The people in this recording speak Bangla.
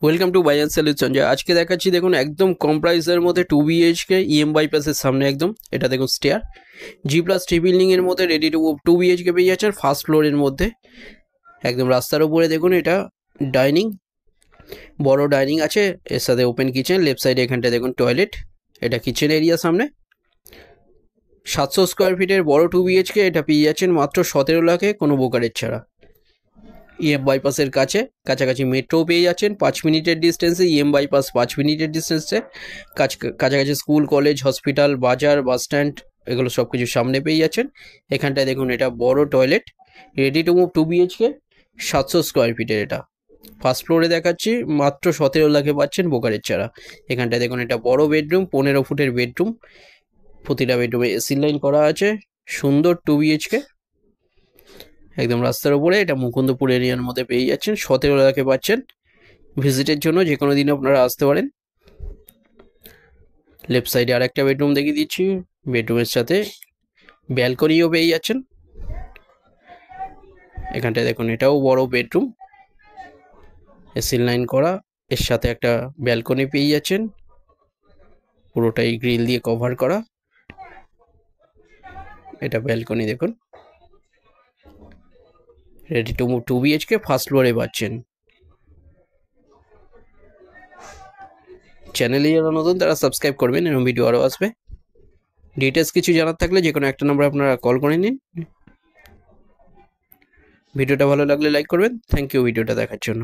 Welcome to buy and sell Sanjay. আজকে দেখাচ্ছি দেখুন একদম কম প্রাইসের মধ্যে 2 BHK EM বাইপাসের সামনে একদম এটা দেখুন স্টেয়ার G+3 বিল্ডিংয়ের মধ্যে রেডি টু মুভ 2 BHK পেয়ে যাচ্ছেন ফার্স্ট ফ্লোরের মধ্যে। একদম রাস্তার উপরে দেখুন এটা ডাইনিং, বড় ডাইনিং আছে, এর সাথে ওপেন কিচেন। লেফট সাইডে এখানটা দেখুন টয়লেট, এটা কিচেন এরিয়া সামনে। 700 স্কোয়ার ফিটের বড় 2 BHK এটা পেয়ে যাচ্ছেন মাত্র 17 লাখে কোনো ব্রোকারেজ ছাড়া। EM বাইপাসের কাছাকাছি মেট্রোও পেয়ে যাচ্ছেন 5 মিনিটের ডিস্টেন্সে। EM বাইপাস 5 মিনিটের ডিস্টেন্সে কাছাকাছি স্কুল, কলেজ, হসপিটাল, বাজার, বাস স্ট্যান্ড এগুলো সব কিছু সামনে পেয়ে যাচ্ছেন। এখানটায় দেখুন এটা বড় toilet, ready to move 2 BHK 700 square ফিটের। এটা ফার্স্ট ফ্লোরে দেখাচ্ছি, মাত্র 17 লাখে পাচ্ছেন ব্রোকারেজ ছাড়া। এখানটায় দেখুন এটা বড় বেডরুম, 15 ফুটের বেডরুম, প্রতিটা বেডরুমে এসি লাইন করা আছে, সুন্দর 2 BHK একদম রাস্তার উপরে। এটা মুকুন্দপুর এরিয়ার মধ্যে পেয়ে যাচ্ছেন, 17 লাখে পাচ্ছেন। ভিজিটের জন্য যে কোনো দিন আপনারা আসতে পারেন। লেফট সাইডে আর একটা বেডরুম দেখিয়ে দিচ্ছি, বেডরুমের সাথে ব্যালকনিও পেয়ে যাচ্ছেন। এখানটায় দেখুন এটাও বড় বেডরুম, এসি লাইন করা, এর সাথে একটা ব্যালকনি পেয়ে যাচ্ছেন, পুরোটাই গ্রিল দিয়ে কভার করা। এটা ব্যালকনি দেখুন, ready to move 2 BHK first ফ্লোরে পাচ্ছেন। চ্যানেলে যারা নতুন তারা সাবস্ক্রাইব করবেন, এরকম ভিডিও আরও আসবে। ডিটেলস কিছু জানার থাকলে যে কোনো একটা নাম্বার আপনারা কল করে নিন। ভিডিওটা ভালো লাগলে লাইক করবেন। থ্যাংক ইউ ভিডিওটা দেখার জন্য।